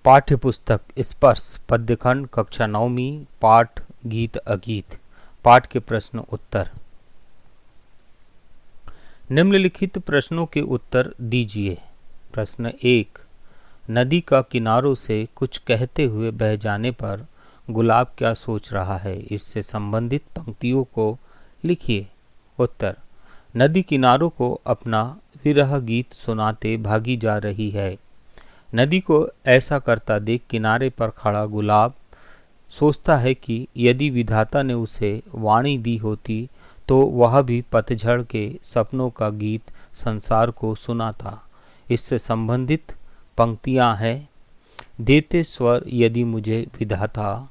पाठ्य पुस्तक स्पर्श पद्यखंड कक्षा नवमी पाठ गीत अगीत। पाठ के प्रश्न उत्तर। निम्नलिखित प्रश्नों के उत्तर दीजिए। प्रश्न 1, नदी का किनारों से कुछ कहते हुए बह जाने पर गुलाब क्या सोच रहा है, इससे संबंधित पंक्तियों को लिखिए। उत्तर, नदी किनारों को अपना विरह गीत सुनाते भागी जा रही है। नदी को ऐसा करता देख किनारे पर खड़ा गुलाब सोचता है कि यदि विधाता ने उसे वाणी दी होती तो वह भी पतझड़ के सपनों का गीत संसार को सुनाता। इससे संबंधित पंक्तियां हैं। देते स्वर यदि मुझे विधाता,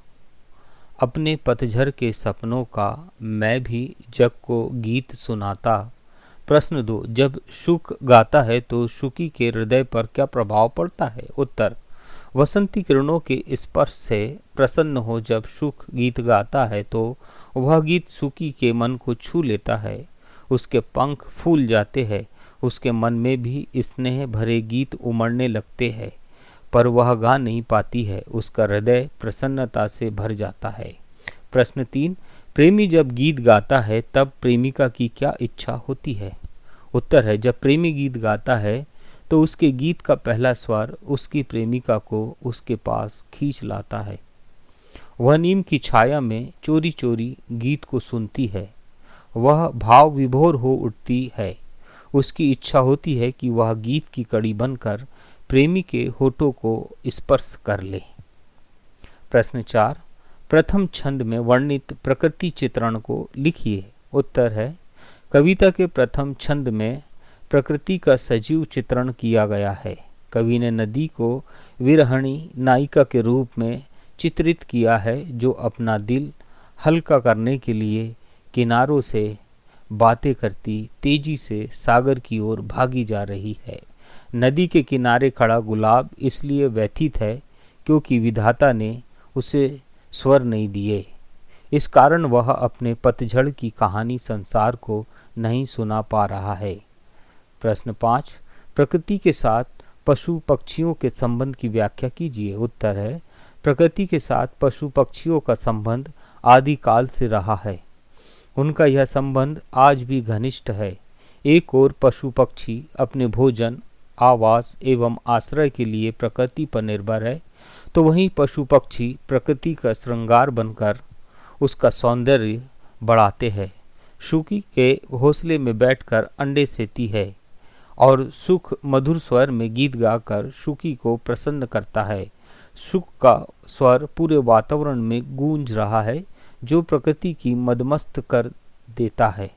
अपने पतझड़ के सपनों का मैं भी जग को गीत सुनाता। प्रश्न 2, जब शुक गाता है तो शुकी के हृदय पर क्या प्रभाव पड़ता है। उत्तर, वसंती किरणों के स्पर्श से प्रसन्न हो जब शुक गीत गाता है तो वह गीत शुकी के मन को छू लेता है। उसके पंख फूल जाते हैं, उसके मन में भी स्नेह भरे गीत उमड़ने लगते हैं, पर वह गा नहीं पाती है। उसका हृदय प्रसन्नता से भर जाता है। प्रश्न 3, प्रेमी जब गीत गाता है तब प्रेमिका की क्या इच्छा होती है। उत्तर है, जब प्रेमी गीत गाता है तो उसके गीत का पहला स्वर उसकी प्रेमिका को उसके पास खींच लाता है। वह नीम की छाया में चोरी चोरी गीत को सुनती है। वह भाव विभोर हो उठती है। उसकी इच्छा होती है कि वह गीत की कड़ी बनकर प्रेमी के होठों को स्पर्श कर ले। प्रश्न 4, प्रथम छंद में वर्णित प्रकृति चित्रण को लिखिए। उत्तर है, कविता के प्रथम छंद में प्रकृति का सजीव चित्रण किया गया है। कवि ने नदी को विरहणी नायिका के रूप में चित्रित किया है, जो अपना दिल हल्का करने के लिए किनारों से बातें करती तेजी से सागर की ओर भागी जा रही है। नदी के किनारे खड़ा गुलाब इसलिए व्यथित है क्योंकि विधाता ने उसे स्वर नहीं दिए। इस कारण वह अपने पतझड़ की कहानी संसार को नहीं सुना पा रहा है। प्रश्न 5, प्रकृति के साथ पशु पक्षियों के संबंध की व्याख्या कीजिए। उत्तर है, प्रकृति के साथ पशु पक्षियों का संबंध आदिकाल से रहा है। उनका यह संबंध आज भी घनिष्ठ है। एक ओर पशु पक्षी अपने भोजन, आवास एवं आश्रय के लिए प्रकृति पर निर्भर है, तो वहीं पशु पक्षी प्रकृति का श्रृंगार बनकर उसका सौंदर्य बढ़ाते हैं। शुकी के घोंसले में बैठकर अंडे सेती है और सुख मधुर स्वर में गीत गाकर शुकी को प्रसन्न करता है। सुख का स्वर पूरे वातावरण में गूंज रहा है, जो प्रकृति की मदमस्त कर देता है।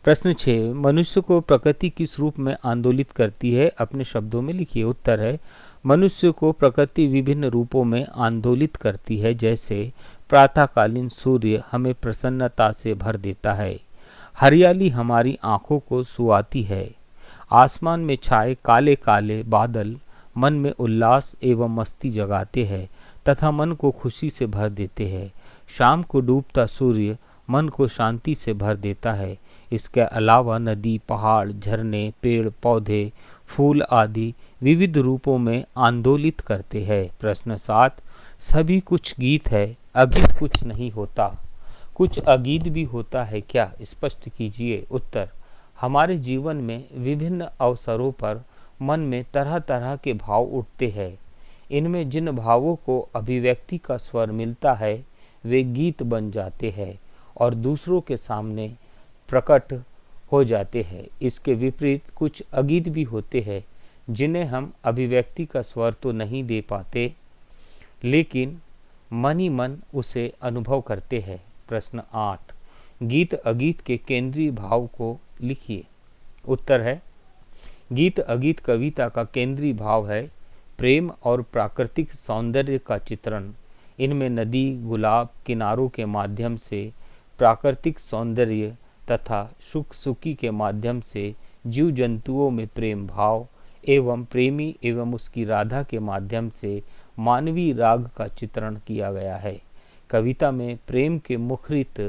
प्रश्न 6, मनुष्य को प्रकृति किस रूप में आंदोलित करती है, अपने शब्दों में लिखिए। उत्तर है, मनुष्य को प्रकृति विभिन्न रूपों में आंदोलित करती है। जैसे प्रातःकालीन सूर्य हमें प्रसन्नता से भर देता है, हरियाली हमारी आंखों को सुहाती है, आसमान में छाए काले काले बादल मन में उल्लास एवं मस्ती जगाते हैं तथा मन को खुशी से भर देते हैं। शाम को डूबता सूर्य मन को शांति से भर देता है। इसके अलावा नदी, पहाड़, झरने, पेड़ पौधे, फूल आदि विविध रूपों में आंदोलित करते हैं। प्रश्न 7, सभी कुछ गीत है, अगीत कुछ नहीं होता, कुछ अगीत भी होता है क्या, स्पष्ट कीजिए। उत्तर, हमारे जीवन में विभिन्न अवसरों पर मन में तरह तरह के भाव उठते हैं। इनमें जिन भावों को अभिव्यक्ति का स्वर मिलता है वे गीत बन जाते हैं और दूसरों के सामने प्रकट हो जाते हैं। इसके विपरीत कुछ अगीत भी होते हैं जिन्हें हम अभिव्यक्ति का स्वर तो नहीं दे पाते, लेकिन मन ही मन उसे अनुभव करते हैं। प्रश्न 8, गीत अगीत के केंद्रीय भाव को लिखिए। उत्तर है, गीत अगीत कविता का केंद्रीय भाव है प्रेम और प्राकृतिक सौंदर्य का चित्रण। इनमें नदी, गुलाब, किनारों के माध्यम से प्राकृतिक सौंदर्य तथा सुख सुखी के माध्यम से जीव जंतुओं में प्रेम भाव एवं प्रेमी एवं उसकी राधा के माध्यम से मानवीय राग का चित्रण किया गया है। कविता में प्रेम के मुखरित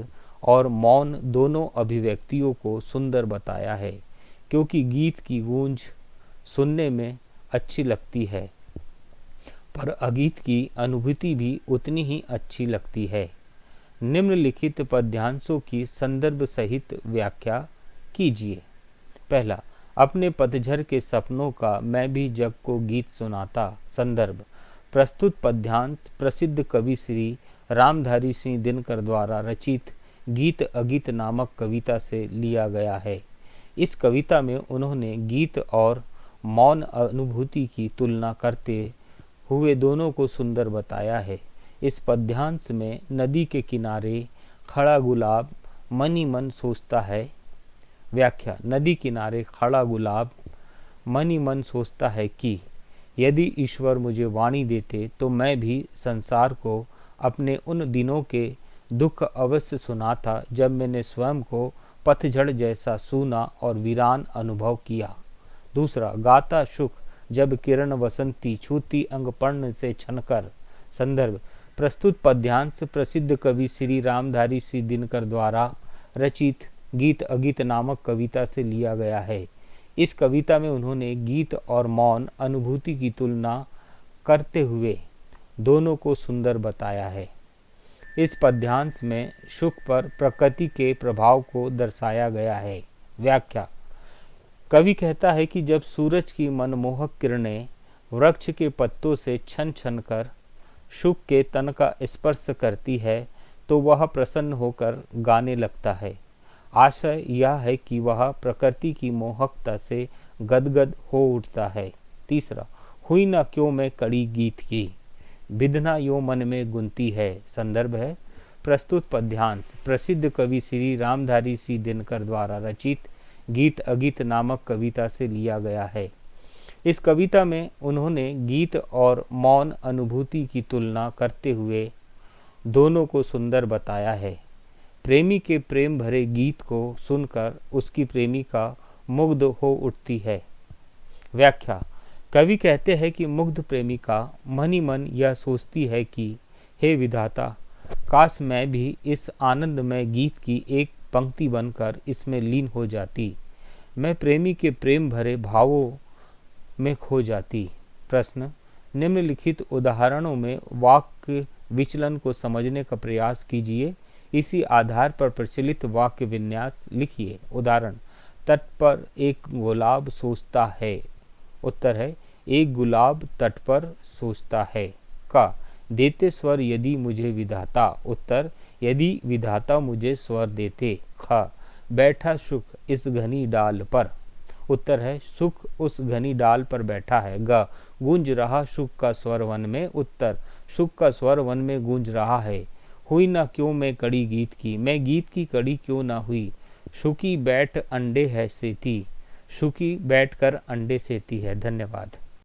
और मौन दोनों अभिव्यक्तियों को सुंदर बताया है, क्योंकि गीत की गूंज सुनने में अच्छी लगती है पर अगीत की अनुभूति भी उतनी ही अच्छी लगती है। निम्नलिखित पद्यांशों की संदर्भ सहित व्याख्या कीजिए। पहला, अपने पतझर के सपनों का मैं भी जग को गीत सुनाता। संदर्भ, प्रस्तुत पद्यांश प्रसिद्ध कवि श्री रामधारी सिंह दिनकर द्वारा रचित गीत अगीत नामक कविता से लिया गया है। इस कविता में उन्होंने गीत और मौन अनुभूति की तुलना करते हुए दोनों को सुंदर बताया है। इस पद्यांश में नदी के किनारे खड़ा गुलाब मन ही मन सोचता है। व्याख्या, नदी किनारे खड़ा गुलाब मन ही मन सोचता है कि यदि ईश्वर मुझे वाणी देते तो मैं भी संसार को अपने उन दिनों के दुख अवश्य सुनाता जब मैंने स्वयं को पतझड़ जैसा सूना और वीरान अनुभव किया। दूसरा, गाता सुख जब किरण वसंती छूती अंग पर्ण से छनकर। संदर्भ, प्रस्तुत पद्यांश प्रसिद्ध कवि श्री रामधारी सिंह दिनकर द्वारा रचित गीत अगीत नामक कविता से लिया गया है। इस कविता में उन्होंने गीत और मौन अनुभूति की तुलना करते हुए दोनों को सुंदर बताया है। इस पद्यांश में सुख पर प्रकृति के प्रभाव को दर्शाया गया है। व्याख्या, कवि कहता है कि जब सूरज की मनमोहक किरणें वृक्ष के पत्तों से छन छन कर सुख के तन का स्पर्श करती है तो वह प्रसन्न होकर गाने लगता है। आशय यह है कि वह प्रकृति की मोहकता से गदगद हो उठता है। तीसरा, हुई न क्यों मैं कड़ी गीत की, विधना यो मन में गुनती है। संदर्भ है, प्रस्तुत पद्यांश प्रसिद्ध कवि श्री रामधारी सिंह दिनकर द्वारा रचित गीत अगीत नामक कविता से लिया गया है। इस कविता में उन्होंने गीत और मौन अनुभूति की तुलना करते हुए दोनों को सुंदर बताया है। प्रेमी के प्रेम भरे गीत को सुनकर उसकी प्रेमिका मुग्ध हो उठती है। व्याख्या, कवि कहते हैं कि मुग्ध प्रेमिका मन ही मन यह सोचती है कि हे विधाता, काश मैं भी इस आनंदमय गीत की एक पंक्ति बनकर इसमें लीन हो जाती, मैं प्रेमी के प्रेम भरे भावों में खो जाती। प्रश्न, निम्नलिखित उदाहरणों में वाक्य विचलन को समझने का प्रयास कीजिए। इसी आधार पर प्रचलित वाक्य विन्यास लिखिए। उदाहरण, तट पर एक गुलाब सोचता है। उत्तर है, एक गुलाब तट पर सोचता है। का, देते स्वर यदि मुझे विधाता। उत्तर, यदि विधाता मुझे स्वर देते। ख, बैठा सुख इस घनी डाल पर। उत्तर है, सुख उस घनी डाल पर बैठा है। ग, गूंज रहा सुख का स्वर वन में। उत्तर, सुख का स्वर वन में गूंज रहा है। हुई ना क्यों मैं कड़ी गीत की, मैं गीत की कड़ी क्यों ना हुई। सुखी बैठ अंडे है सेती, सुखी बैठ कर अंडे सेती है। धन्यवाद।